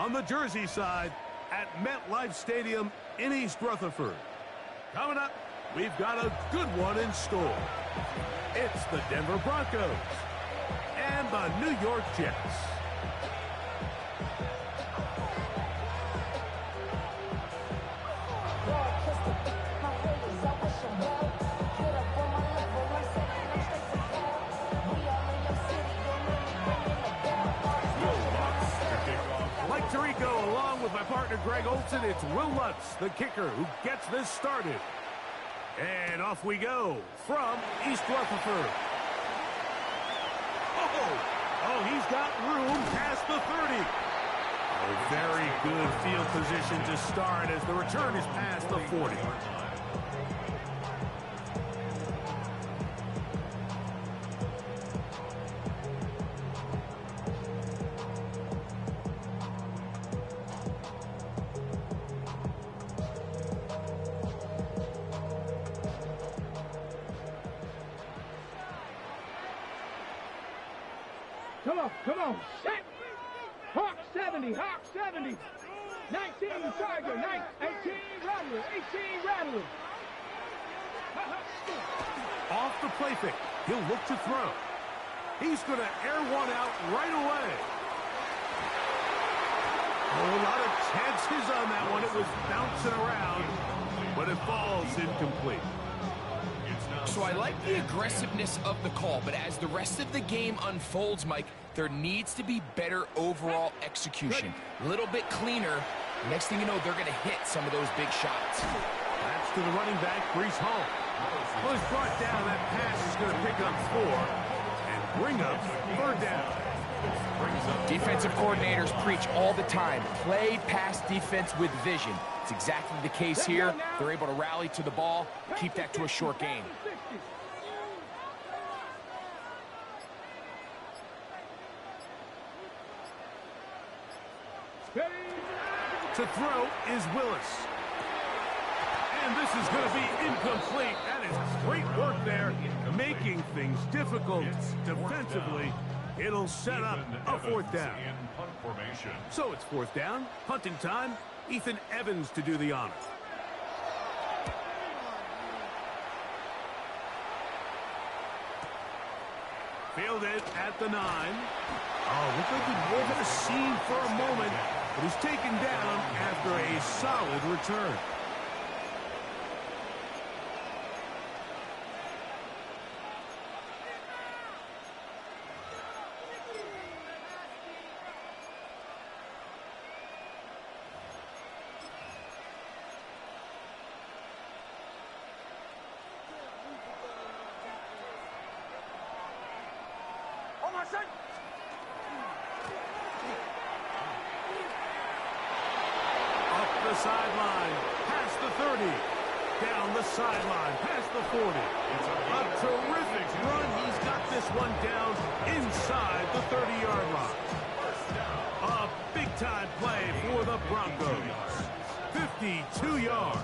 on the Jersey side at MetLife Stadium in East Rutherford. Coming up, we've got a good one in store. It's the Denver Broncos and the New York Jets. Mike Tirico along with my partner Greg Olson. It's Will Lutz, the kicker, who gets this started. And off we go from East Rutherford. Oh, he's got room past the 30. A very good field position to start as the return is past the 40. Come on, set! Hawk 70, Hawk 70! 19, Tiger, 18, Rattler, 18, Rattler! Off the play fake, he'll look to throw. He's going to air one out right away. Oh, a lot of chances on that one. It was bouncing around, but it falls incomplete. So I like the aggressiveness of the call, but as the rest of the game unfolds, Mike, there needs to be better overall execution. A little bit cleaner. Next thing you know, they're going to hit some of those big shots. That's to the running back, Breece Hall. Well, he's brought down. That pass is going to pick up 4 and bring up 3rd down. Defensive coordinators preach all the time, play pass defense with vision. It's exactly the case here. They're able to rally to the ball, keep that to a short gain. To throw is Willis. And this is going to be incomplete. That is great work there, making things difficult defensively. It'll set up a 4th down. So it's 4th down, punting time. Ethan Evans to do the honor. Fielded at the 9. Oh, looked like he was in a scene for a moment, but he's taken down after a solid return. Up the sideline, past the 30, down the sideline, past the 40. A terrific run. He's got this one down inside the 30-yard line. A big-time play for the Broncos. 52 yards.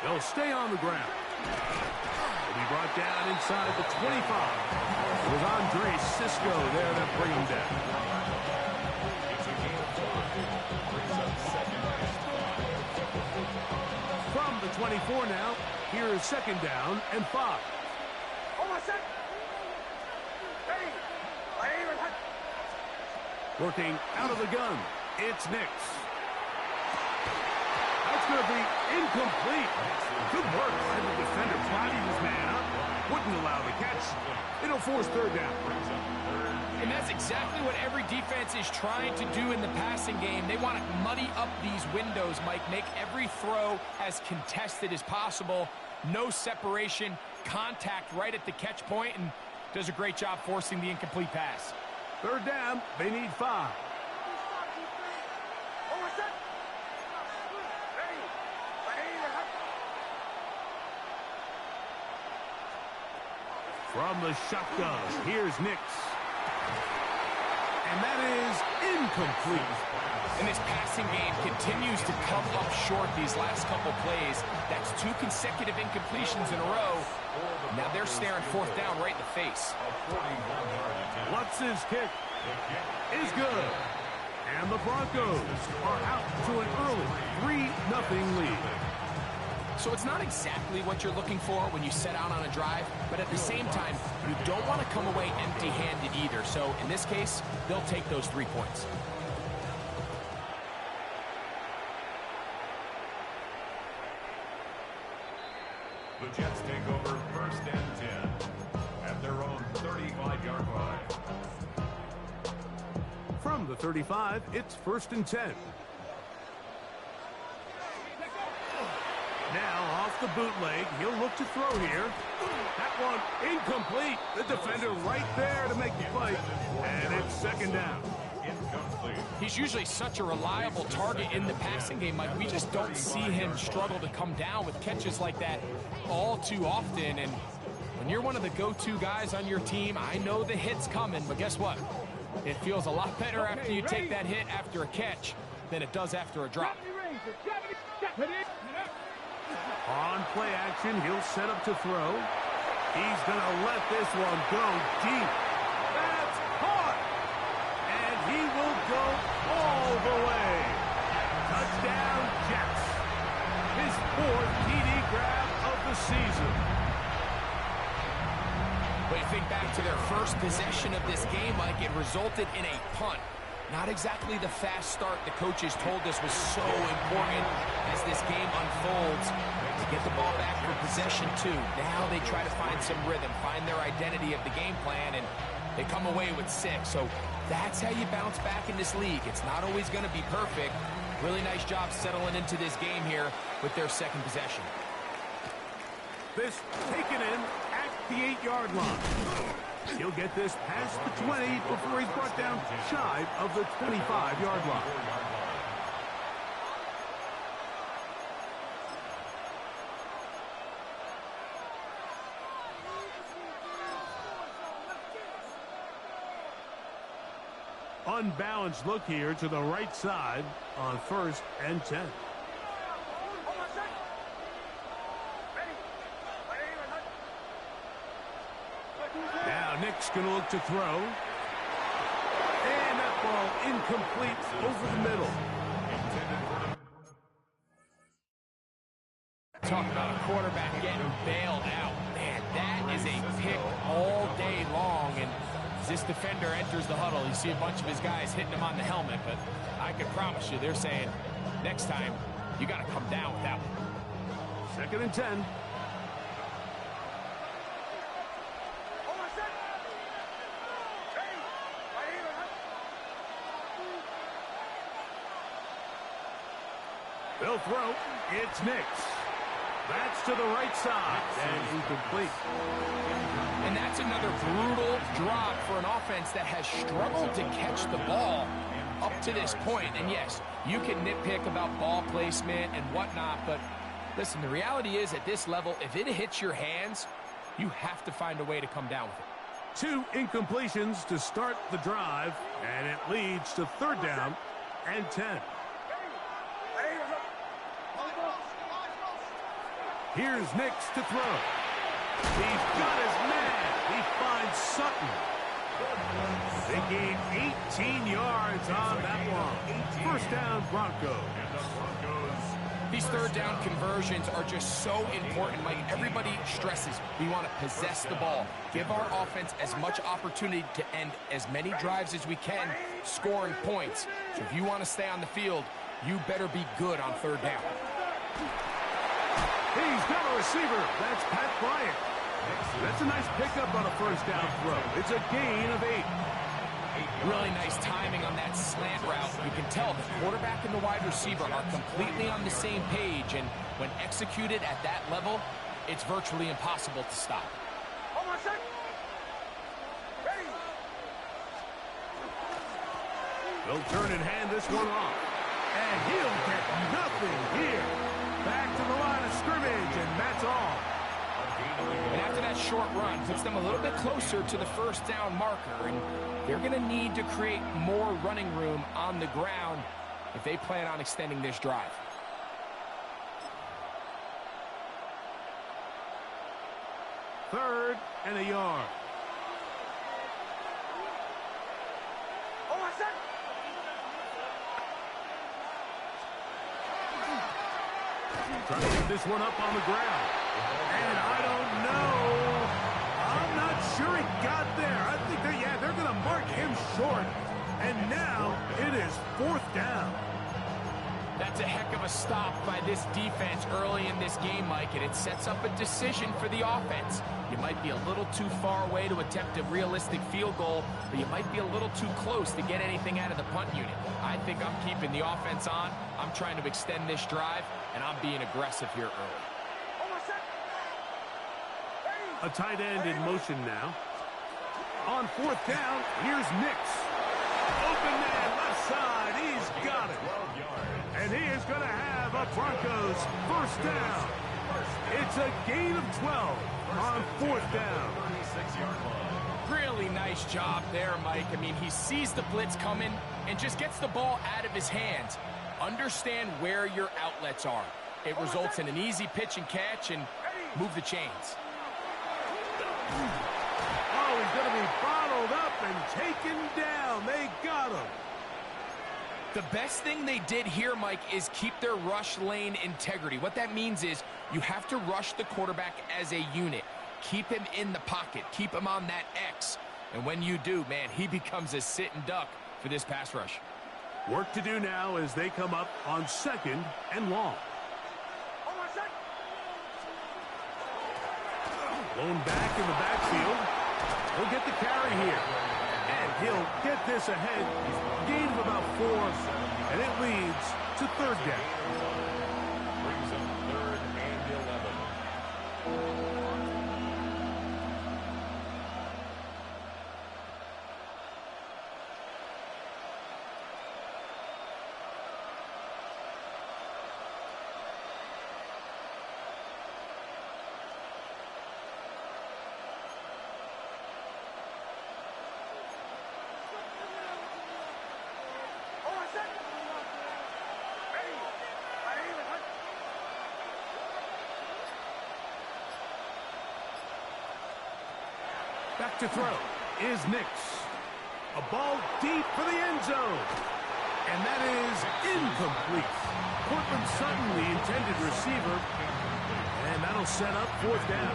They'll stay on the ground. He'll be brought down inside the 25. It was Andre Cisco there to bring him down. From the 24 now, here is 2nd down and 5. Working out of the gun, it's Nix. That's going to be incomplete. Good work by the defender. Bodied his man up. Wouldn't allow the catch. It'll force 3rd down. And that's exactly what every defense is trying to do in the passing game. They want to muddy up these windows, Mike. Make every throw as contested as possible. No separation, contact right at the catch point, and does a great job forcing the incomplete pass. 3rd down, they need 5. From the shotgun, here's Nix. And that is incomplete. And this passing game continues to come up short these last couple plays. That's 2 consecutive incompletions in a row. Now they're staring fourth down right in the face. Lutz's kick is good. And the Broncos are out to an early 3-0 lead. So it's not exactly what you're looking for when you set out on a drive, but at the same time, you don't want to come away empty-handed either. So in this case, they'll take those 3 points. The Jets take over 1st and 10 at their own 35-yard line. From the 35, it's 1st and 10. Now off the bootleg, he'll look to throw here. That one incomplete. The defender right there to make the play. And it's 2nd down. Incomplete. He's usually such a reliable target in the passing game, Mike. We just don't see him struggle to come down with catches like that all too often. And when you're one of the go-to guys on your team, I know the hit's coming, but guess what? It feels a lot better after you take that hit after a catch than it does after a drop. On play action, he'll set up to throw. He's going to let this one go deep. That's caught. And he will go all the way. Touchdown, Jets. His 4th TD grab of the season. When you think back to their first possession of this game, Mike, it resulted in a punt. Not exactly the fast start the coaches told us was so important as this game unfolds. To get the ball back for possession 2. Now they try to find some rhythm, find their identity of the game plan, and they come away with 6. So that's how you bounce back in this league. It's not always going to be perfect. Really nice job settling into this game here with their 2nd possession. This taken in at the 8-yard line. He'll get this past the 20 before he's brought down shy of the 25-yard line. Unbalanced look here to the right side on 1st and 10. Now Nick's going to look to throw. And that ball incomplete over the middle. Talk about a quarterback getting bailed out. Man, that is a pick all day long. And as this defender enters the huddle, you see a bunch of his guys hitting him on the helmet. But I can promise you, they're saying, next time, you got to come down with that one. 2nd and 10. They'll throw. It's Nix. That's to the right side. And incomplete. And that's another brutal drop for an offense that has struggled to catch the ball up to this point. And yes, you can nitpick about ball placement and whatnot, but listen, the reality is at this level, if it hits your hands, you have to find a way to come down with it. 2 incompletions to start the drive, and it leads to 3rd down and 10. Here's Nix to throw. He's got his man. He finds Sutton. They gain 18 yards on that one. 1st down, Broncos. These 3rd down conversions are just so important. Like everybody stresses, we want to possess the ball. Give our offense as much opportunity to end as many drives as we can, scoring points. So if you want to stay on the field, you better be good on 3rd down. He's got a receiver. That's Pat Bryant. That's a nice pickup on a 1st down throw. It's a gain of 8. Really nice timing on that slant route. You can tell the quarterback and the wide receiver are completely on the same page, and when executed at that level, it's virtually impossible to stop. They'll turn and hand this one off. And he'll get nothing here. Back to the line of scrimmage, and that's all. And after that short run, puts them a little bit closer to the first down marker. And they're going to need to create more running room on the ground if they plan on extending this drive. Third and a yard. Trying to get this one up on the ground. And I don't know. I'm not sure he got there. I think they're going to mark him short. And now it is fourth down. That's a heck of a stop by this defense early in this game, Mike, and it sets up a decision for the offense. You might be a little too far away to attempt a realistic field goal, but you might be a little too close to get anything out of the punt unit. I think I'm keeping the offense on. I'm trying to extend this drive, and I'm being aggressive here early. A tight end in motion now. On fourth down, here's Nix. Open man, left side, he's got it. And he is going to have a Broncos first down. It's a gain of 12 on fourth down. Really nice job there, Mike. I mean, he sees the blitz coming and just gets the ball out of his hands. Understand where your outlets are. It results in an easy pitch and catch and move the chains. Oh, he's going to be bottled up and taken down. They got him. The best thing they did here, Mike, is keep their rush lane integrity. What that means is you have to rush the quarterback as a unit. Keep him in the pocket. Keep him on that X. And when you do, man, he becomes a sitting duck for this pass rush. Work to do now as they come up on second and long. Blown back in the backfield. He'll get the carry here. And he'll get this ahead. Gain of about 4. And it leads to third down. Brings up third and 11. Back to throw is Nix. A ball deep for the end zone. And that is incomplete. Cortland Sutton, the intended receiver. And that'll set up fourth down.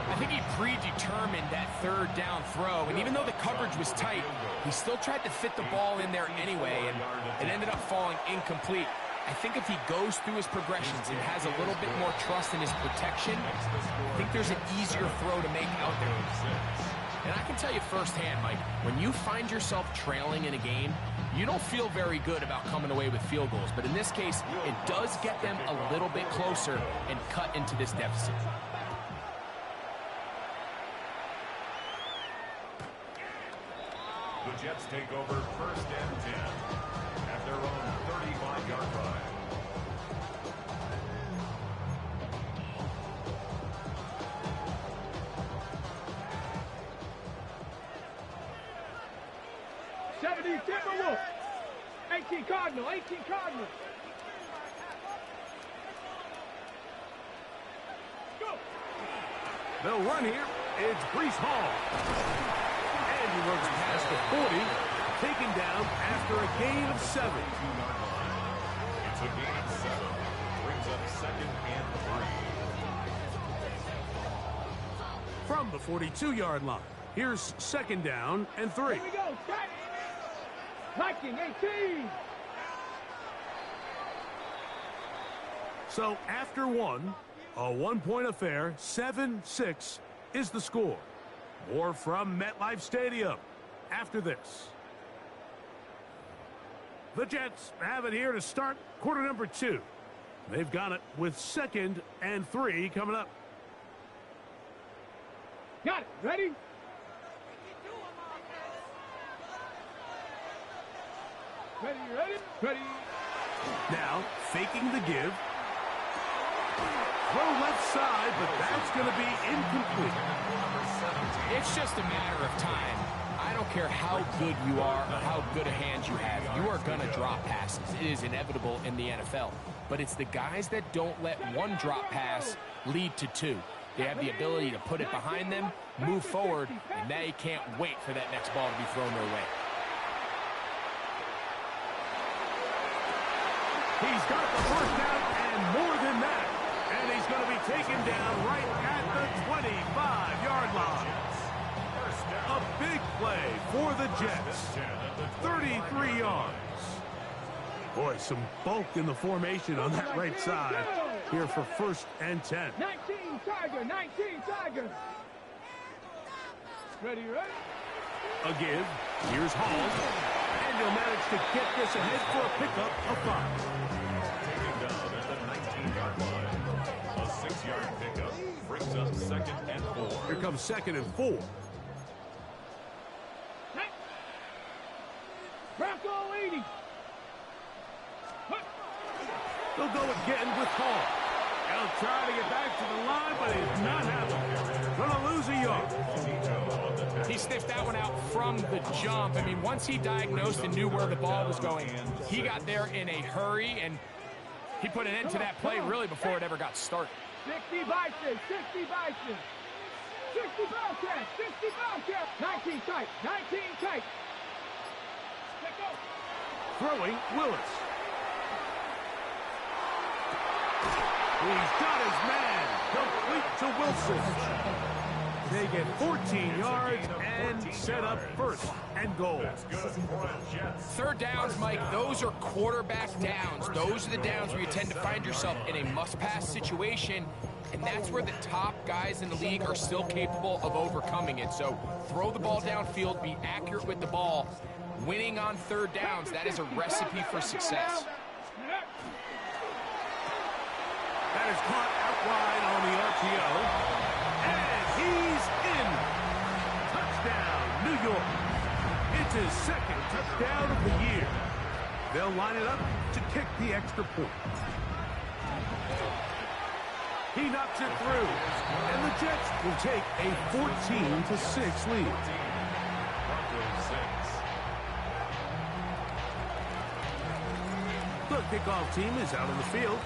I think he predetermined that third down throw, and even though the coverage was tight, he still tried to fit the ball in there anyway, and it ended up falling incomplete. I think if he goes through his progressions and has a little bit more trust in his protection, I think there's an easier throw to make out there. And I can tell you firsthand, Mike, when you find yourself trailing in a game, you don't feel very good about coming away with field goals. But in this case, it does get them a little bit closer and cut into this deficit. The Jets take over first and 10 at their own 35-yard line. Timberwolves. 18 Cardinal. 18 Cardinal. Go. They'll run here. It's Breece Hall. And he runs past the 40, taken down after a gain of 7. It's a gain of 7. Brings up second and 3. From the 42-yard line, here's second down and 3. Here we go. Set. Viking 18. So after one, a one-point affair, 7-6 is the score. More from MetLife Stadium after this. The Jets have it here to start quarter number 2. They've got it with second and 3 coming up. Got it. Ready? Ready. Now, faking the give. throw left side, but that's going to be incomplete. It's just a matter of time. I don't care how good you are or how good a hand you have. You are going to drop passes. It is inevitable in the NFL. But it's the guys that don't let one drop pass lead to two. They have the ability to put it behind them, move forward, and they can't wait for that next ball to be thrown their way. He's got the first down and more than that. And he's going to be taken down right at the 25-yard line. A big play for the Jets. 33 yards. Boy, some bulk in the formation on that right side here for 1st and 10. 19 Tiger, 19 Tiger. Ready? A give. Here's Hall. And he'll manage to get this ahead for a pickup of 5. Taking down at the 19-yard line. A 6-yard pickup brings up 2nd and 4. Here comes 2nd and 4. Bronco 80. They'll go again with Hall. He'll try to get back to the line, but it's not happening. Gonna lose a yard. He sniffed that one out from the jump. I mean, once he diagnosed and knew where the ball was going, he got there in a hurry, and he put an end to that play really before it ever got started. 60 Bison, 60 Bison. 60 Bobcats, 60 Bobcats. 19 tight, 19 tight. Let go. Throwing Willis. He's got his man. Complete to Wilson. They get 14 yards and set up 1st and goal. Third downs, Mike, those are quarterback downs. Those are the downs where you tend to find yourself in a must-pass situation, and that's where the top guys in the league are still capable of overcoming it. So throw the ball downfield, be accurate with the ball. Winning on third downs, that is a recipe for success. That is caught out wide on the RPO. And he's in. Touchdown, New York. It's his 2nd touchdown of the year. They'll line it up to kick the extra point. He knocks it through. And the Jets will take a 14-6 lead. The kickoff team is out on the field.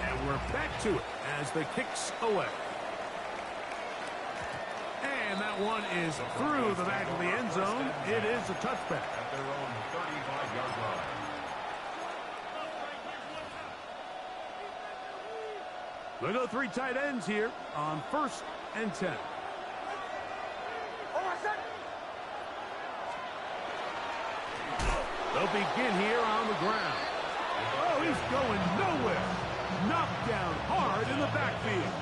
And we're back to it as the kicks away. And that one is through the back of the end zone. It is a touchback. At their own 35-yard line. They go 3 tight ends here on 1st and 10. They'll begin here on the ground. Oh, he's going nowhere. Knocked down hard in the backfield.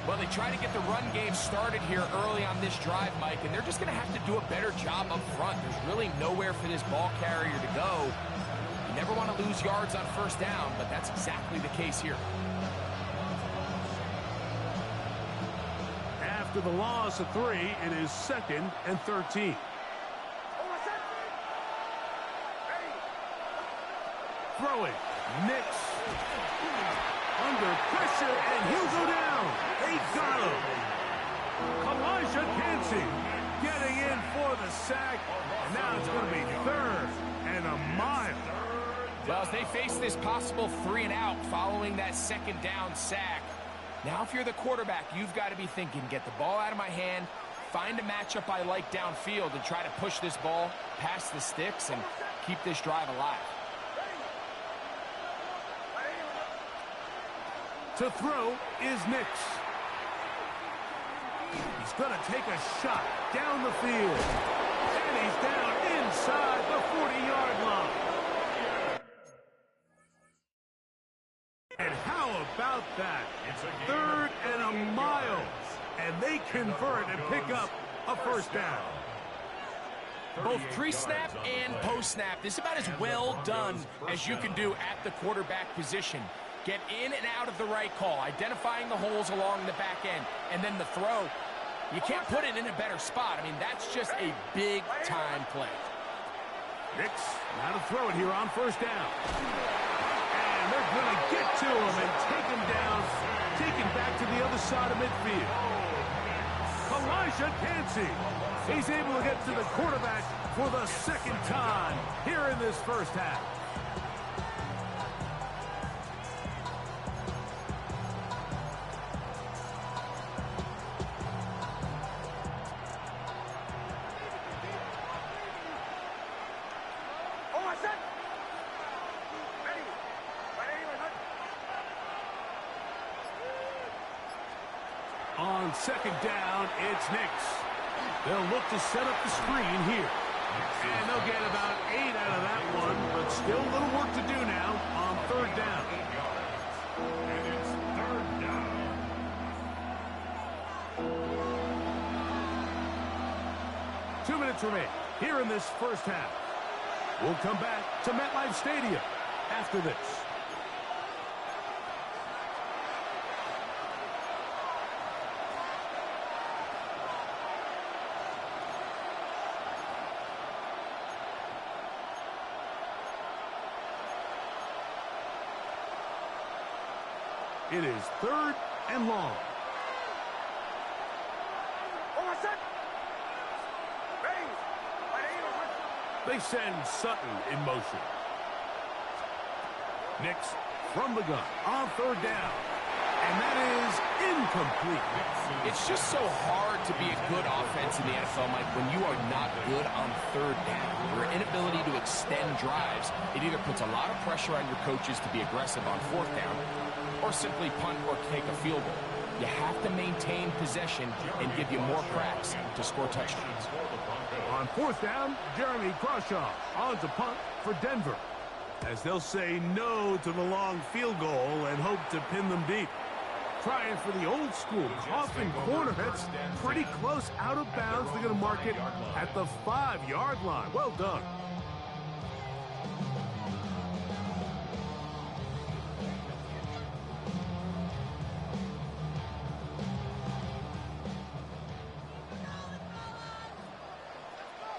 Well, they try to get the run game started here early on this drive, Mike, and they're just going to have to do a better job up front. There's really nowhere for this ball carrier to go. You never want to lose yards on 1st down, but that's exactly the case here. After the loss of 3, it is 2nd and 13. Throwing. Nix. Under pressure, and he'll go down. They got him. Kalijah Kancey getting in for the sack. And now it's going to be 3rd and a mile. Well, as they face this possible 3 and out following that 2nd down sack, now if you're the quarterback, you've got to be thinking, get the ball out of my hand, find a matchup I like downfield, and try to push this ball past the sticks and keep this drive alive. To throw is Nix. He's going to take a shot down the field. And he's down inside the 40-yard line. And how about that? It's 3rd and a mile. And they convert and pick up a 1st down. Both pre-snap and post-snap, this is about as well done as you can do at the quarterback position. Get in and out of the right call, identifying the holes along the back end, and then the throw. You can't put it in a better spot. I mean, that's just a big-time play. Nix, now to throw it here on 1st down. And they're going to get to him and take him down, take him back to the other side of midfield. Elijah Cansey. He's able to get to the quarterback for the second time here in this first half. On second down, it's Nix. They'll look to set up the screen here. And they'll get about 8 out of that one, but still a little work to do now on third down. And it's third down. 2 minutes remain here in this first half. We'll come back to MetLife Stadium after this. It is third and long. They send Sutton in motion. Nix from the gun on third down. And that is incomplete. It's just so hard to be a good offense in the NFL, Mike, when you are not good on third down. Your inability to extend drives, it either puts a lot of pressure on your coaches to be aggressive on fourth down or simply punt or take a field goal. You have to maintain possession and give you more cracks to score touchdowns. On fourth down, Jeremy Crawshaw on to punt for Denver, as they'll say no to the long field goal and hope to pin them deep. Trying for the old school coffin corner. That's pretty close out of bounds. They're going to mark it at the 5-yard line. Well done.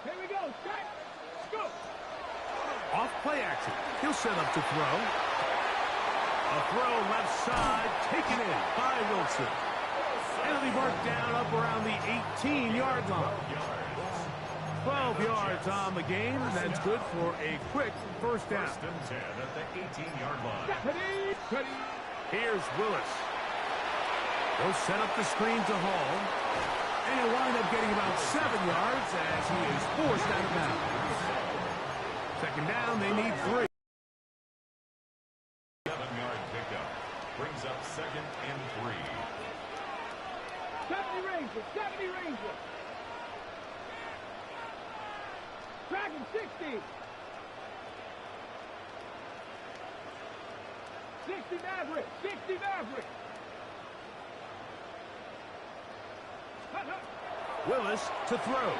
Here we go. Set. Go. Off play action. He'll set up to throw. A throw left side, taken in by Wilson. And it'll be marked down up around the 18-yard line. 12 yards on the game. That's good for a quick first down. First and 10 at the 18-yard line. Ready. Here's Willis. They'll set up the screen to Hall. And he'll wind up getting about 7 yards as he is forced out of bounds. Second down, they need 3. 7-yard pickup. Brings up second and 3. 70 Rangers. 70 Rangers. Dragon 60. 60 Maverick. 60 Maverick. Willis to throw.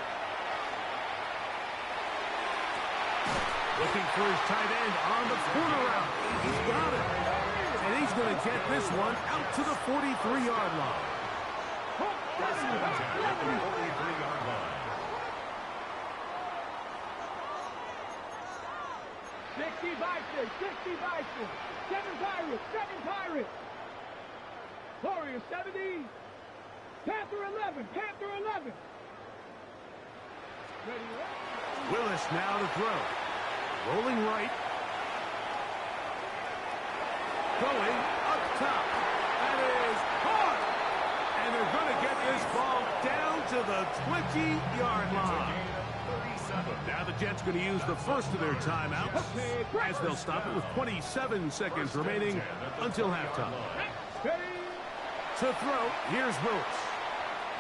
Looking for his tight end on the corner route. He's got it. And he's going to get this one out to the 43-yard line. First and 10 at the 43-yard line. 60 Bison. 60 Bison. 7 Pirates. 7 Pirates. Warrior 70. Panther 11. Panther 11. Ready. Willis now to throw. Rolling right. Going up top. That is hard. And they're going to get this ball down to the 20-yard line. Now the Jets going to use the first of their timeouts as they'll stop it with 27 seconds remaining until halftime. To throw, here's Willis.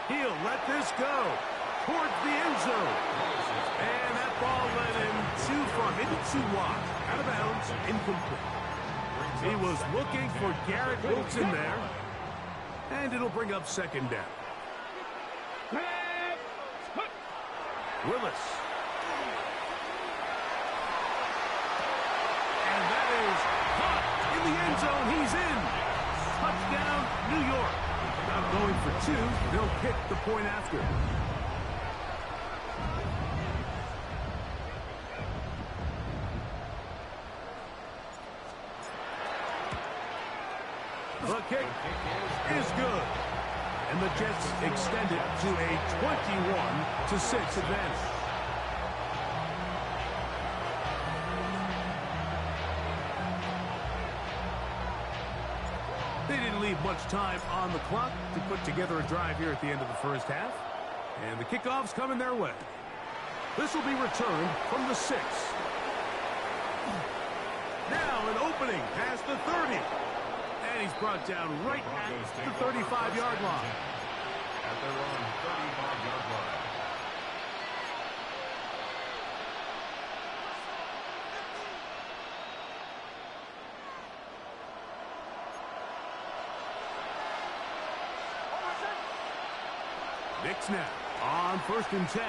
He'll let this go towards the end zone. And that ball led him too far, maybe too wide. Out of bounds, incomplete. He was looking for Garrett Wilson there. And it'll bring up second down. Willis. And that is caught in the end zone. He's in. Touchdown, New York. Not going for 2. They'll pick the point after. The kick is good. And the Jets extend it to a 21-6 advantage. They didn't leave much time on the clock to put together a drive here at the end of the first half. And the kickoff's coming their way. This will be returned from the 6. Now an opening past the 30. And he's brought down right at the 35-yard line. At their own 35-yard line. Nick snap on 1st and 10.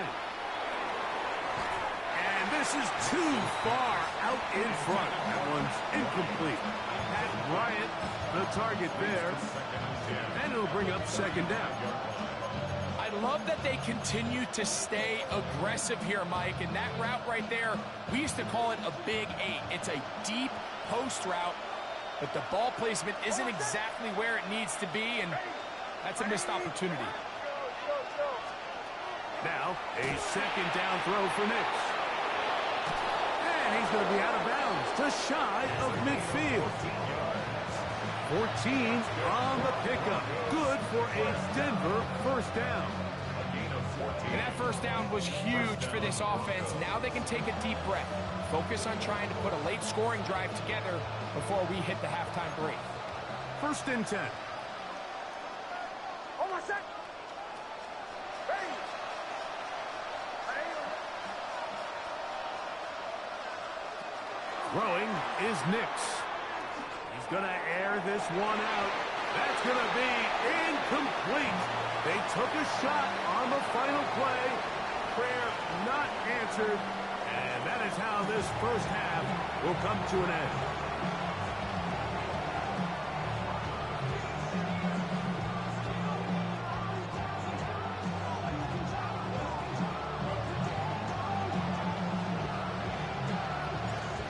And this is too far out in front. That one's incomplete. Pat Bryant, the target there. And it'll bring up 2nd down. I love that they continue to stay aggressive here, Mike. And that route right there, we used to call it a big 8. It's a deep post route, but the ball placement isn't exactly where it needs to be, and that's a missed opportunity. Now, a 2nd down throw for Nix. And he's going to be out of bounds to shy of midfield. 14 on the pickup. Good for a Denver 1st down. And that 1st down was huge for this offense. Now they can take a deep breath. Focus on trying to put a late scoring drive together before we hit the halftime break. 1st and 10. Throwing is Nix. He's going to air this one out. That's going to be incomplete. They took a shot on the final play. Prayer not answered. And that is how this first half will come to an end.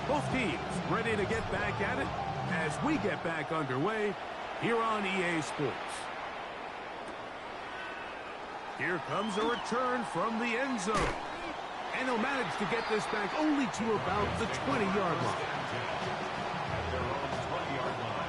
Both teams ready to get back at it as we get back underway here on EA Sports. Here comes a return from the end zone. And he'll manage to get this back only to about the 20-yard line. At their own 20-yard line.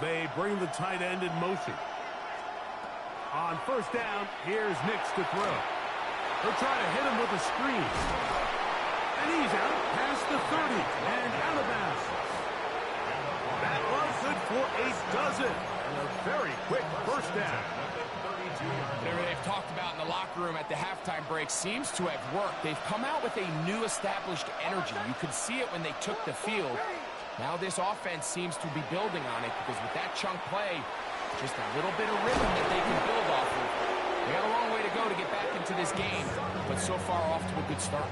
They bring the tight end in motion. On 1st down, here's Nix to throw. They'll try to hit him with a screen. And he's out past the 30 and out of bounds. That was good for a dozen. And a very quick 1st down. Whatever they've talked about in the locker room at the halftime break seems to have worked. They've come out with a new established energy. You could see it when they took the field. Now this offense seems to be building on it because with that chunk play, just a little bit of rhythm that they can build off of. They got a long way to go to get back into this game, but so far off to a good start.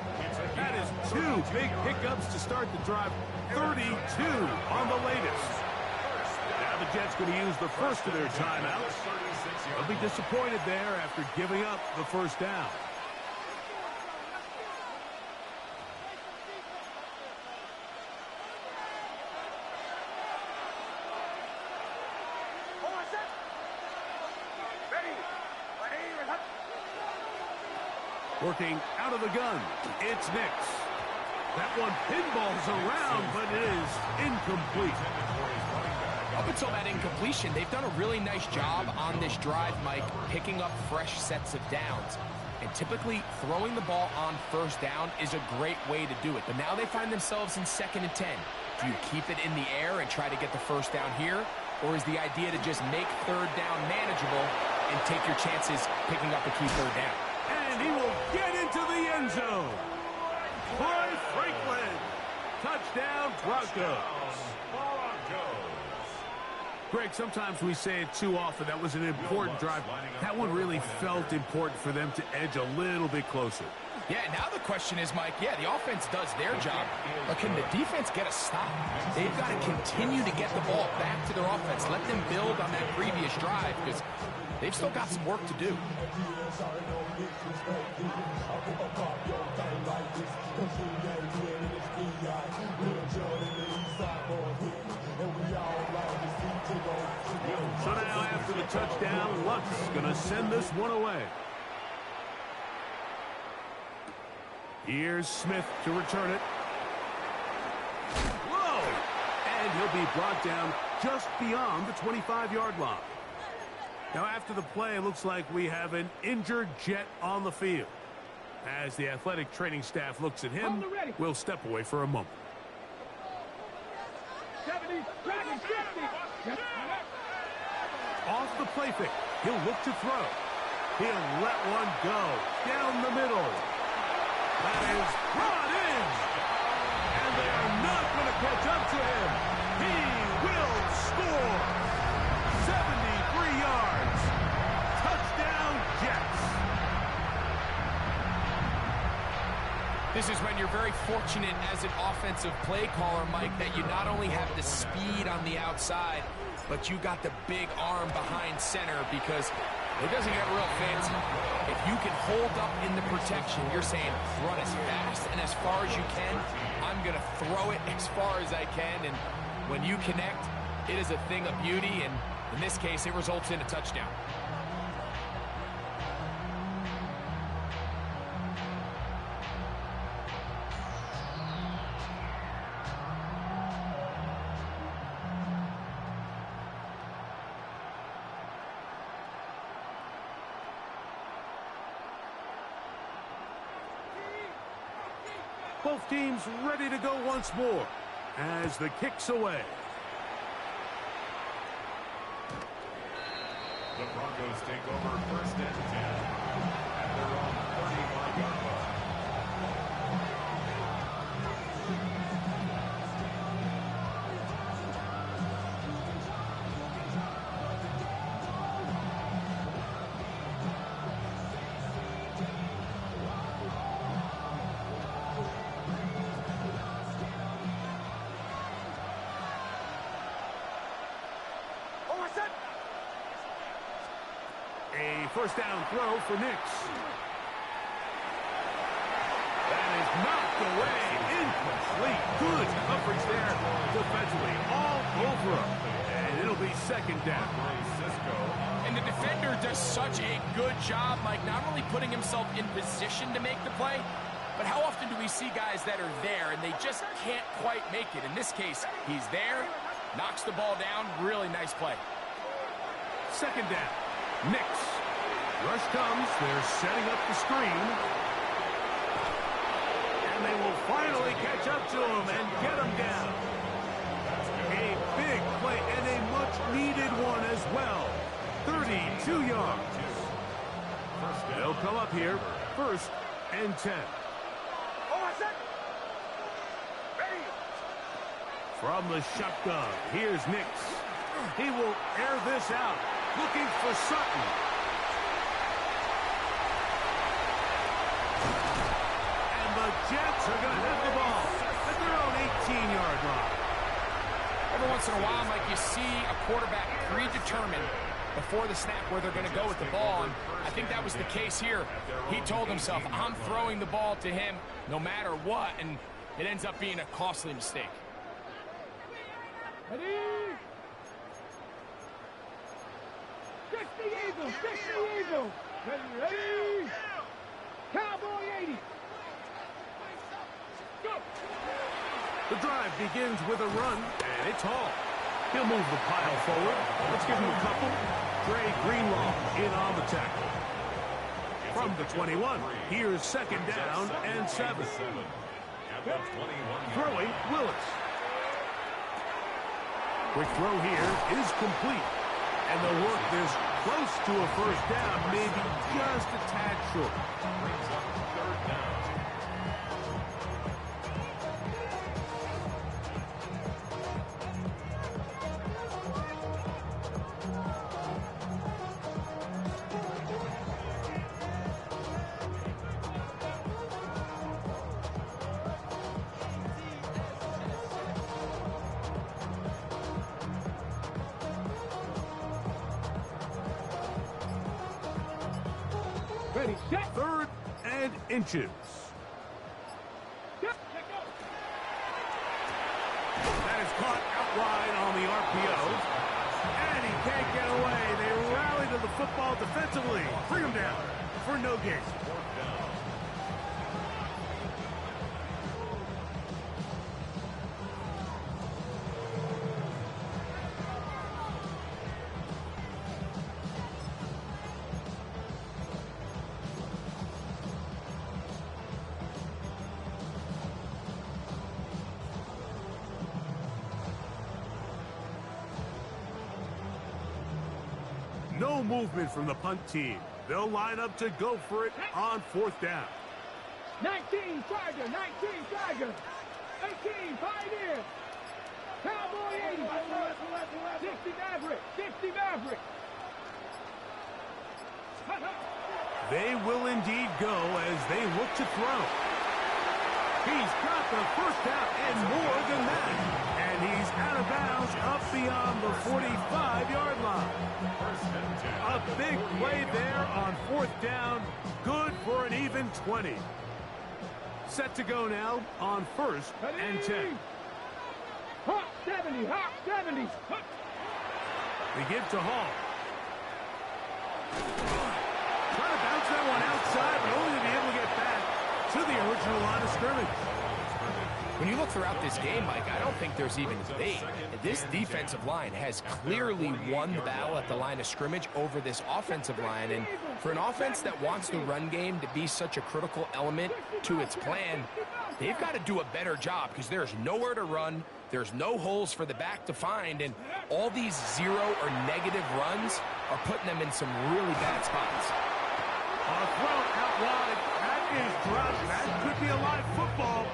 That is 2 big pickups to start the drive. 32 on the latest. Now the Jets going to use the first of their timeouts. They'll be disappointed there after giving up the 1st down. Working out of the gun, it's Nix. That one pinballs around, but it is incomplete. Up until that incompletion, they've done a really nice job on this drive, Mike, picking up fresh sets of downs. And typically, throwing the ball on 1st down is a great way to do it. But now they find themselves in 2nd and 10. Do you keep it in the air and try to get the 1st down here? Or is the idea to just make 3rd down manageable and take your chances picking up a key 3rd down? And he will get into the end zone. Troy Franklin. Touchdown, Broncos. Greg, sometimes we say it too often. That was an important drive. That one really felt important for them to edge a little bit closer. Yeah, now the question is, Mike, yeah, the offense does their job, but can the defense get a stop? They've got to continue to get the ball back to their offense. Let them build on that previous drive because they've still got some work to do. So now after the touchdown, Luck's going to send this one away. Here's Smith to return it. Whoa! And he'll be brought down just beyond the 25-yard line. Now after the play, it looks like we have an injured Jet on the field. As the athletic training staff looks at him, we'll step away for a moment. 70, dragon 50. Off the play fake, he'll look to throw. He'll let one go down the middle. That is brought in. And they are not going to catch up to him. He will score. 73 yards. Touchdown, Jets. This is when you're very fortunate as an offensive play caller, Mike, that you not only have the speed on the outside, but you got the big arm behind center because it doesn't get real fancy. If you can hold up in the protection, you're saying run as fast and as far as you can. I'm going to throw it as far as I can. And when you connect, it is a thing of beauty. And in this case, it results in a touchdown. Both teams ready to go once more as the kick's away. The Broncos take over first and 10 at their own 35-yard line. A first down throw for Nix. That is knocked away. Incomplete. Good coverage there defensively. All over him. And it'll be second down. And the defender does such a good job, Mike, not only putting himself in position to make the play, but how often do we see guys that are there and they just can't quite make it? In this case, he's there, knocks the ball down. Really nice play. Second down. Nix. Rush comes. They're setting up the screen. And they will finally catch up to him and get him down. A big play and a much-needed one as well. 32 yards. They'll come up here. First and 10. From the shotgun, here's Nix. He will air this out. Looking for Sutton. And the Jets are going to have the ball at their own 18-yard line. Every once in a while, Mike, you see a quarterback predetermined before the snap where they're going to go with the ball, and I think that was the case here. He told himself, I'm throwing the ball to him no matter what, and it ends up being a costly mistake. Ready? 60 Eagles, 60 Eagles. Ready? Cowboy 80. Go. The drive begins with a run, and it's Hall. He'll move the pile forward. Let's give him a couple. Dre Greenlaw in on the tackle. From the 21, here's second down and 7. Throwing, Willis. Quick throw here is complete. And the work is close to a first down, maybe just a tad short. Brings up third down. Ready, set. 3rd and inches. Set. That is caught out wide on the RPO. And he can't get away. They rally to the football defensively. Bring him down for no gain. No movement from the punt team. They'll line up to go for it on 4th down. 19 Charger, 19 Charger. 18 Pioneer. Cowboy 80. 60 Maverick, 60 Maverick. They will indeed go as they look to throw. He's got the 1st down and more than that. And he's out of bounds up beyond the 45-yard line. A big play there on 4th down. Good for an even 20. Set to go now on 1st and 10. Hawk 70, Hawk 70. They give to Hall. Trying to bounce that one outside, but only to be able to get back to the original line of scrimmage. When you look throughout this game, Mike, I don't think there's even debate. This defensive line has clearly won the battle at the line of scrimmage over this offensive line. And for an offense that wants the run game to be such a critical element to its plan, they've got to do a better job because there's nowhere to run. There's no holes for the back to find. And all these 0 or negative runs are putting them in some really bad spots. On a throw out wide. That is dropped. That could be a live football.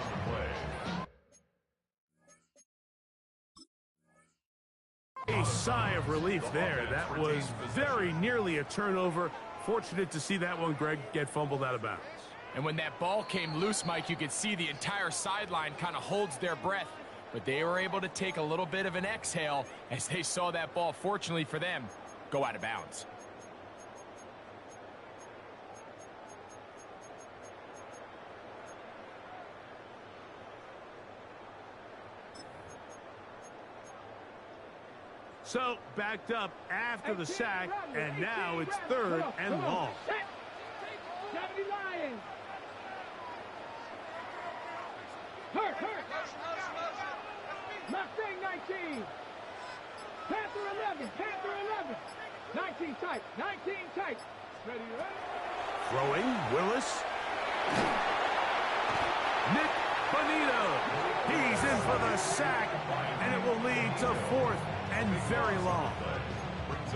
A sigh of relief there. That was very nearly a turnover. Fortunate to see that one, Greg, get fumbled out of bounds. And when that ball came loose, Mike, you could see the entire sideline kind of holds their breath. But they were able to take a little bit of an exhale as they saw that ball, fortunately for them, go out of bounds. So, backed up after the sack, and now it's 3rd and long. 70 Lions. Hurt. Mustang 19. Panther 11. 19 tight. Ready. Throwing, Willis. Nick Bonito. He's in for the sack, and it will lead to 4th and very long.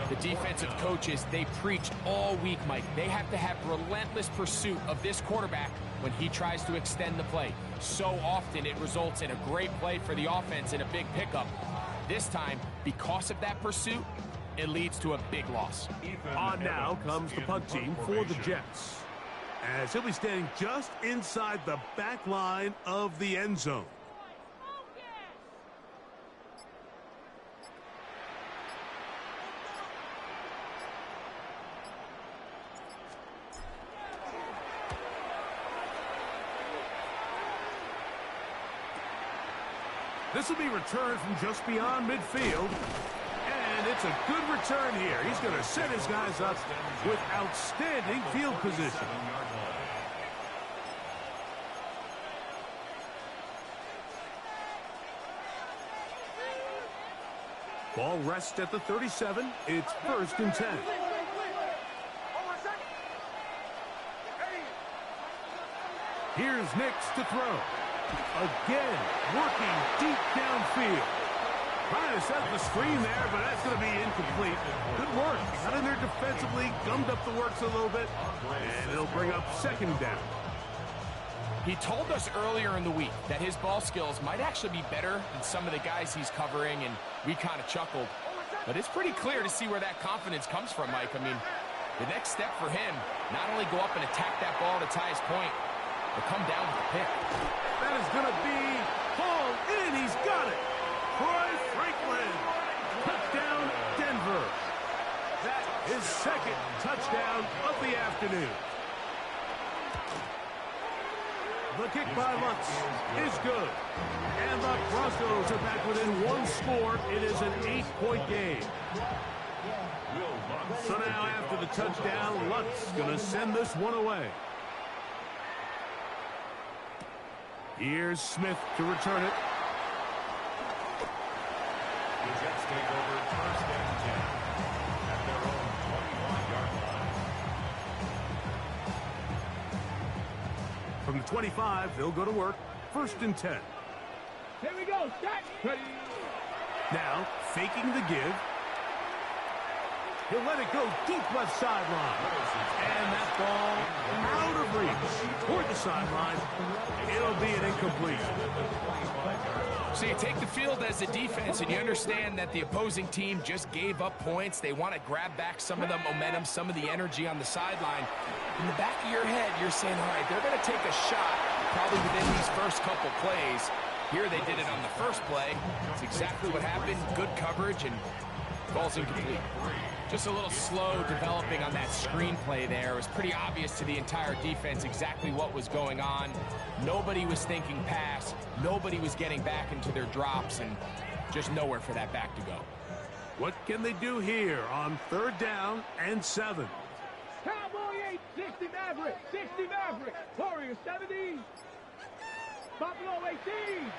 The defensive coaches, they preached all week, Mike. They have to have relentless pursuit of this quarterback when he tries to extend the play. So often it results in a great play for the offense and a big pickup. This time, because of that pursuit, it leads to a big loss. On now comes the punt team for the Jets, as he'll be standing just inside the back line of the end zone. This will be returned from just beyond midfield. And it's a good return here. He's going to set his guys up with outstanding field position. Ball rests at the 37. It's 1st and 10. Here's Nix to throw. Again, working deep downfield. Trying to set the screen there, but that's going to be incomplete. Good work. Got in there defensively, gummed up the works a little bit, and it'll bring up 2nd down. He told us earlier in the week that his ball skills might actually be better than some of the guys he's covering, and we kind of chuckled. But it's pretty clear to see where that confidence comes from, Mike. I mean, the next step for him, not only go up and attack that ball at its highest point, but come down with the pick. That is going to be hauled in. He's got it. Troy Franklin. Touchdown, Denver. That is 2nd touchdown of the afternoon. by Lutz is good. And the Broncos are back within one score. It is an 8-point game. So now after the touchdown, Lutz going to send this one away. Here's Smith to return it. The Jets take over first and 10 at their own 21-yard line. From the 25, they'll go to work. First and 10. Here we go. Set. Ready. Now, faking the give. He'll let it go deep left sideline. And that ball out of reach toward the sideline. It'll be an incomplete. So you take the field as a defense, and you understand that the opposing team just gave up points. They want to grab back some of the momentum, some of the energy on the sideline. In the back of your head, you're saying, all right, they're going to take a shot probably within these first couple plays. Here they did it on the first play. It's exactly what happened. Good coverage, and ball's incomplete. Just a little slow developing on that screenplay there. It was pretty obvious to the entire defense exactly what was going on. Nobody was thinking pass. Nobody was getting back into their drops, and just nowhere for that back to go. What can they do here on 3rd down and 7? Cowboy 8, 60 Maverick, 60 Maverick. Warriors 70. Buffalo 18.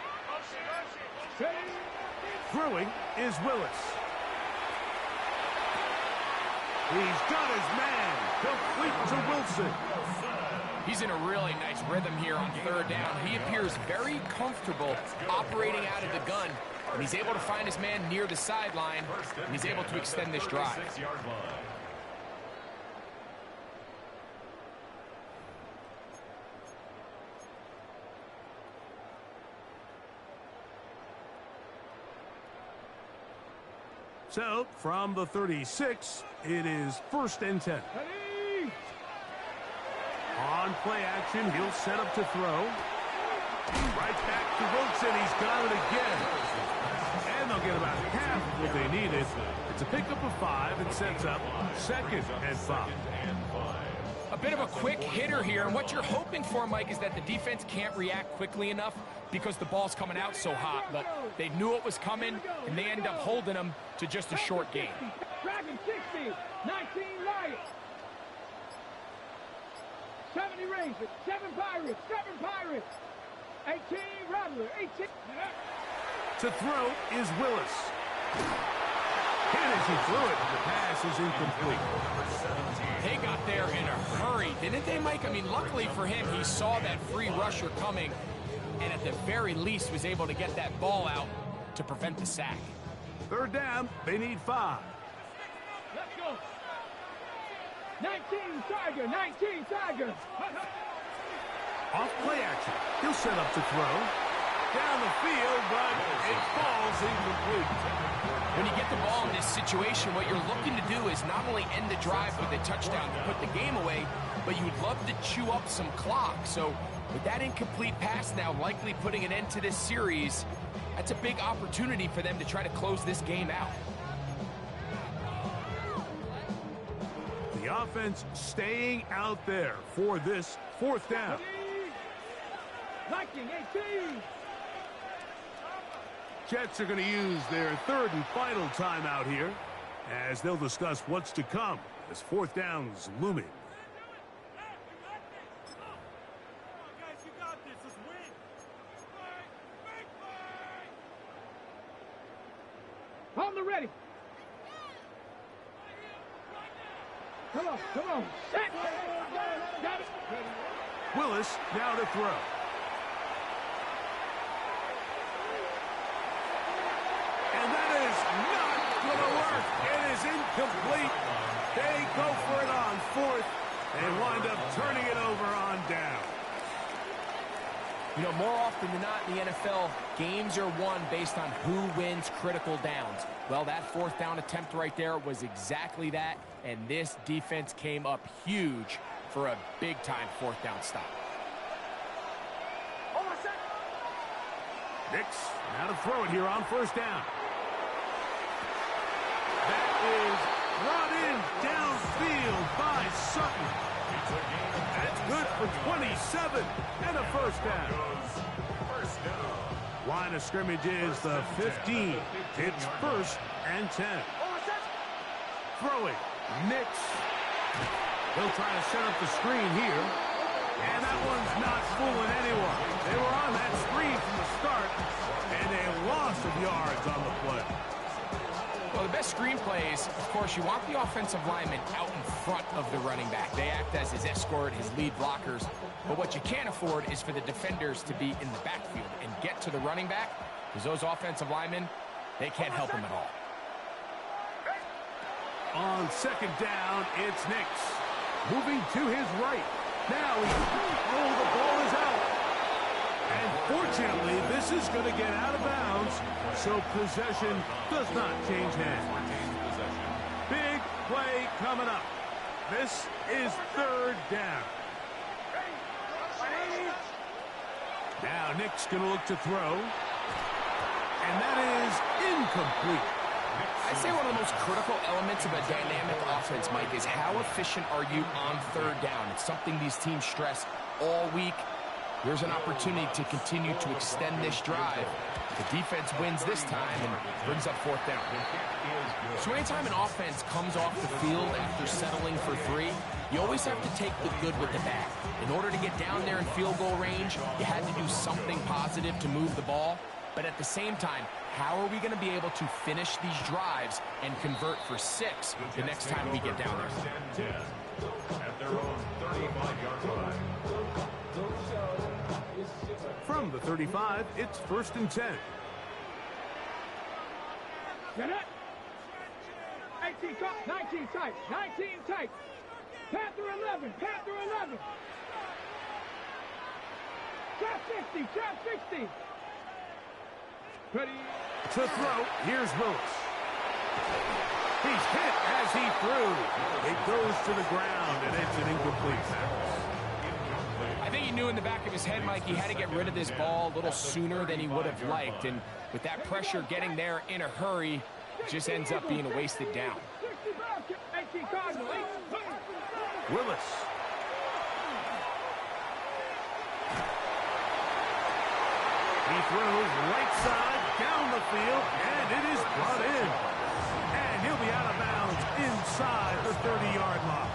Ready. Throwing is Willis. He's got his man. Complete to Wilson. He's in a really nice rhythm here on 3rd down. He appears very comfortable operating out of the gun, and he's able to find his man near the sideline, and he's able to extend this drive. So, from the 36, it is 1st and 10. Ready. On play action, he'll set up to throw. Right back to Wilson. He's got it again. And they'll get about half of what they needed. It's a pickup of 5 and sets up 2nd and 5. A bit of a quick hitter here, and what you're hoping for, Mike, is that the defense can't react quickly enough because the ball's coming out so hot. But they knew it was coming, and they end up holding them to just a short game. Dragon 60, 19 Lions. 70 Ravens, 7 Pirates, 7 Pirates. 18 Rattler, 18. To throw is Willis. And as he threw it, the pass is incomplete. They got there in a hurry, didn't they, Mike? I mean, luckily for him, he saw that free rusher coming, and at the very least was able to get that ball out to prevent the sack. 3rd down, they need 5. Let's go. 19 Tiger, 19 Tiger. Off play action, he'll set up to throw. Down the field, but it falls incomplete. When you get the ball in this situation, what you're looking to do is not only end the drive with a touchdown to put the game away, but you'd love to chew up some clock. So with that incomplete pass now likely putting an end to this series, that's a big opportunity for them to try to close this game out. The offense staying out there for this 4th down. Viking 18. Jets are going to use their 3rd and final timeout here as they'll discuss what's to come as 4th down is looming. On the ready. Come on, come on. Set. Got it. Willis now to throw. And that is not going to work. It is incomplete. They go for it on 4th and wind up turning it over on down. You know, more often than not in the NFL, games are won based on who wins critical downs. Well, that 4th down attempt right there was exactly that, and this defense came up huge for a big-time 4th down stop. Nix now to throw it here on 1st down. That is brought in downfield by Sutton. That's good for 27 and a first down. Line of scrimmage is the 15. It's 1st and 10. Throwing. Nix. He'll try to set up the screen here. And that one's not fooling anyone. They were on that screen from the start, and a loss of yards on the play. Well, the best screen plays, of course, you want the offensive lineman out in front of the running back. They act as his escort, his lead blockers. But what you can't afford is for the defenders to be in the backfield and get to the running back, because those offensive linemen, they can't help him at all. On 2nd down, it's Nix. Moving to his right. Now the ball is out. And fortunately, this is going to get out of bounds, so possession does not change hands. Big play coming up. This is 3rd down. Now Nick's going to look to throw. And that is incomplete. I'd say one of the most critical elements of a dynamic offense, Mike, is how efficient are you on 3rd down? It's something these teams stress all week. There's an opportunity to continue to extend this drive. The defense wins this time and brings up 4th down. So anytime an offense comes off the field after settling for 3, you always have to take the good with the bad. In order to get down there in field goal range, you had to do something positive to move the ball. But at the same time, how are we going to be able to finish these drives and convert for 6 the next time we get down there? At their own 35-yard line. From the 35, it's 1st and 10. Get it. 18 tight, 19 tight, 19 tight. Panther 11, Panther 11. Trap 60, trap 60. Ready. To throw, here's Willis. He's hit as he threw. It goes to the ground, and it's an incomplete pass. I think he knew in the back of his head, Mike, he had to get rid of this ball a little sooner than he would have liked. And with that pressure getting there in a hurry, it just ends up being a wasted down. Willis. He throws right side down the field, and it is brought in. And he'll be out of bounds inside the 30-yard line.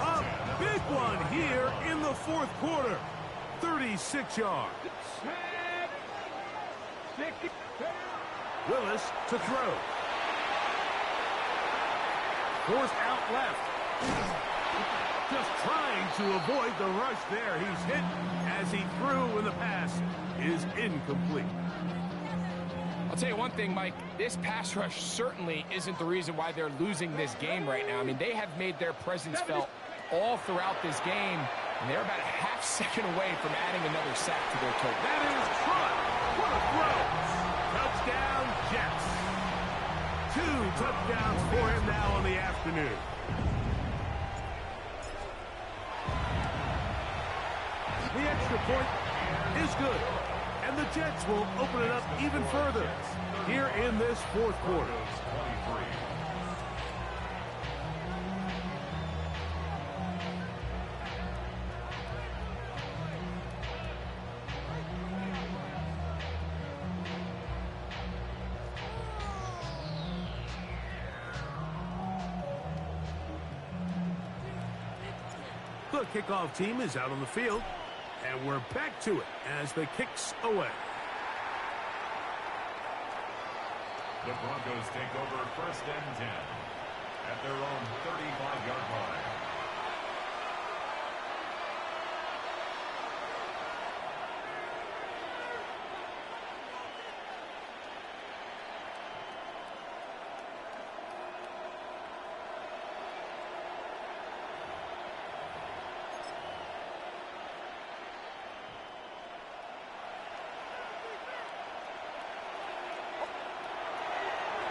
A big one here in the 4th quarter. 36 yards. Willis to throw. Forced out left. Just trying to avoid the rush there. He's hit as he threw, and the pass is incomplete. I'll tell you one thing, Mike, this pass rush certainly isn't the reason why they're losing this game right now. I mean, they have made their presence felt all throughout this game, and they're about a half second away from adding another sack to their total. That is Trot. What a throw. Touchdown, Jets. 2 touchdowns for him now on the afternoon. The extra point is good, and the Jets will open it up even further here in this 4th quarter. The kickoff team is out on the field, and we're back to it as the kicks away. The Broncos take over 1st and 10 at their own 35-yard line.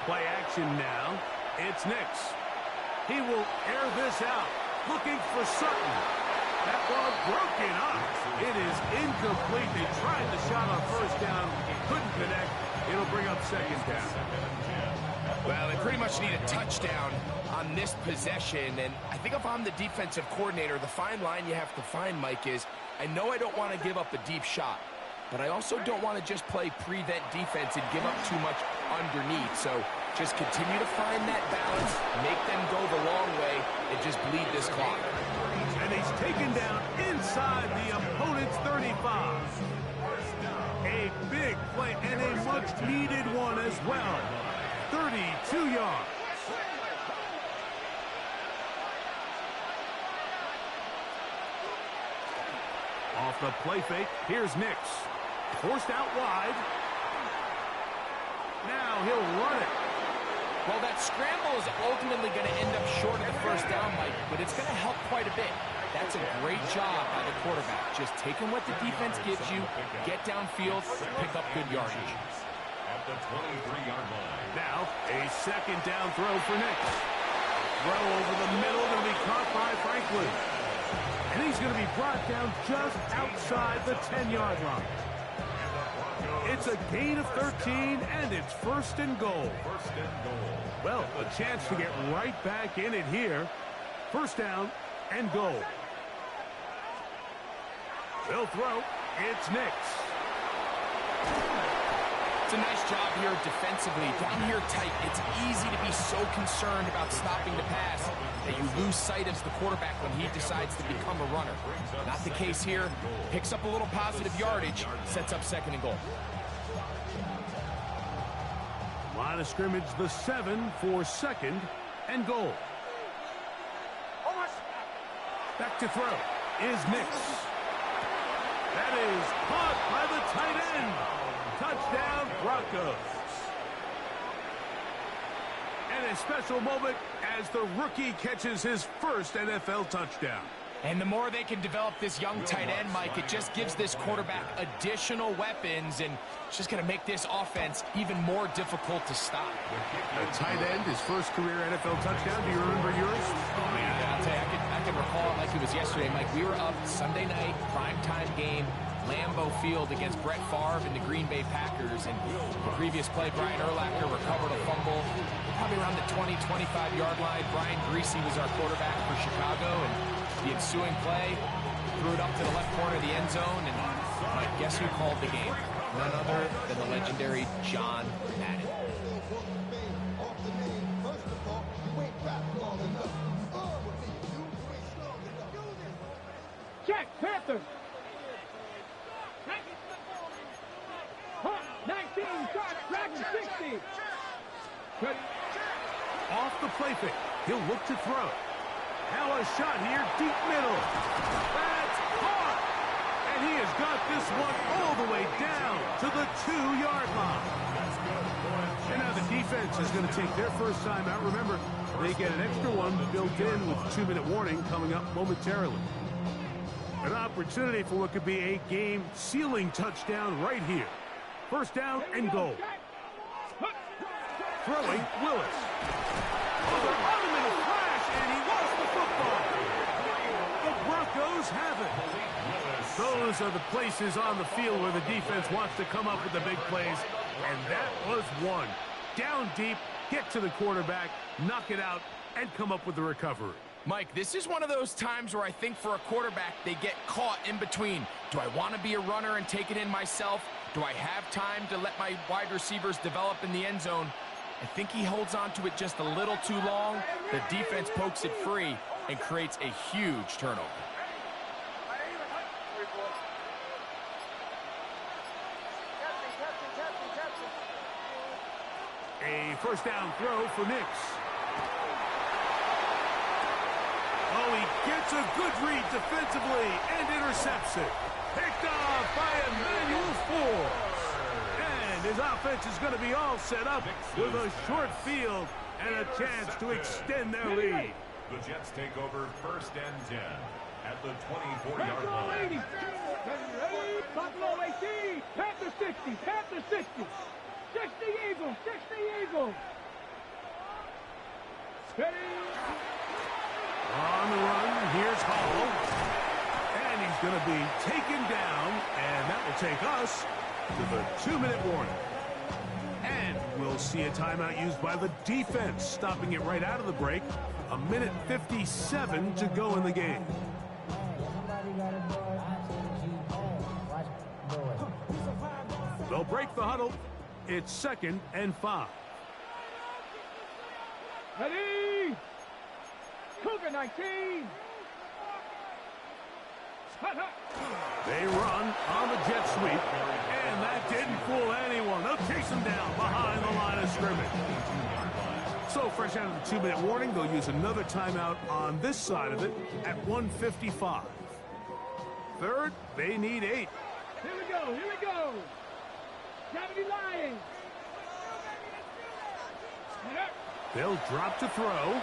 Play action now. It's Nix. He will air this out, looking for Sutton. That ball broken up. It is incomplete. They tried the shot on 1st down, couldn't connect. It'll bring up 2nd down. Well, they pretty much need a touchdown on this possession, and I think if I'm the defensive coordinator, the fine line you have to find, Mike, is I know I don't want to give up a deep shot, but I also don't want to just play prevent defense and give up too much underneath. So just continue to find that balance, make them go the long way, and just bleed this clock. And he's taken down inside the opponent's 35. A big play and a much-needed one as well. 32 yards. Off the play fake, here's Nix. Forced out wide. Now he'll run it. Well, that scramble is ultimately going to end up short of the first down, Mike, but it's going to help quite a bit. That's a great job by the quarterback. Just taking what the defense gives you, get downfield, pick up good yardage. At the 23-yard line. Now, a second down throw for Nix. Throw over the middle, going to be caught by Franklin. And he's going to be brought down just outside the 10-yard line. It's a gain of 13, and it's first and goal. First and goal. Well, a chance to get right back in it here. First down and goal. They'll throw. It's Nix. It's a nice job here defensively. Down here tight, it's easy to be so concerned about stopping the pass that you lose sight of the quarterback when he decides to become a runner. Not the case here. Picks up a little positive yardage, sets up second and goal. Line of scrimmage, the 7 for second and goal. Back to throw is Nix. That is caught by the tight end. Touchdown, Broncos. And a special moment as the rookie catches his first NFL touchdown. And the more they can develop this young tight end, Mike, it just gives this quarterback additional weapons, and it's just going to make this offense even more difficult to stop. A tight end, his first career NFL touchdown. Do you remember yours? Oh, yeah, I'll tell you, I can recall it like it was yesterday, Mike. We were up Sunday night, primetime game, Lambeau Field against Brett Favre and the Green Bay Packers. And the previous play, Brian Urlacher recovered a fumble probably around the 20, 25-yard line. Brian Greasy was our quarterback for Chicago, and the ensuing play threw it up to the left corner of the end zone. And guess who called the game? None other than the legendary John Madden. Check, Panthers. 19, Dragon 60. Good. Off the play fake. He'll look to throw. Now a shot here, deep middle. That's caught. And he has got this one all the way down to the 2-yard line. And now the defense is going to take their first time out. Remember, they get an extra one built in with a 2-minute warning coming up momentarily. An opportunity for what could be a game-sealing touchdown right here. First down and goal. Throwing, Willis. Over on him in a flash, and he lost the football. The Broncos have it. Those are the places on the field where the defense wants to come up with the big plays, and that was one. Down deep, get to the quarterback, knock it out, and come up with the recovery. Mike, this is one of those times where I think for a quarterback, they get caught in between. Do I want to be a runner and take it in myself? Do I have time to let my wide receivers develop in the end zone? I think he holds on to it just a little too long. The defense pokes it free and creates a huge turnover. A first down throw for Nix. Oh, he gets a good read defensively and intercepts it. Picked off by Emmanuel Forbes. And his offense is going to be all set up with a short field and a chance to extend their lead. The Jets take over first and 10 at the 24-yard Buffalo line. 80. Buffalo 18. Panther 60. Panther 60. 60 Eagles. 60 Eagles. Ready. On the run, here's Hall. And he's going to be taken down, and that will take us to the 2-minute warning. And we'll see a timeout used by the defense, stopping it right out of the break. 1:57 to go in the game. They'll break the huddle. It's 2nd and 5. Ready? Cougar 19. They run on the jet sweep, and that didn't fool anyone. They'll chase them down behind the line of scrimmage. So fresh out of the 2-minute warning, they'll use another timeout on this side of it at 1:55. 3rd, they need 8. Here we go, here we go. 70 Lions. They'll drop to throw.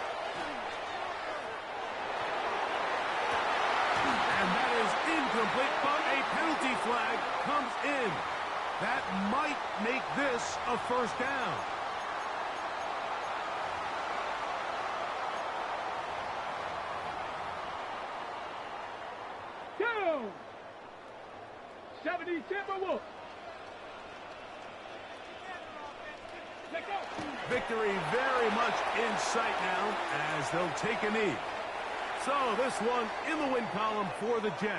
And that is incomplete, but a penalty flag comes in. That might make this a 1st down. Down. 70 Timberwolves. Victory very much in sight now as they'll take a knee. So this one in the win column for the Jets.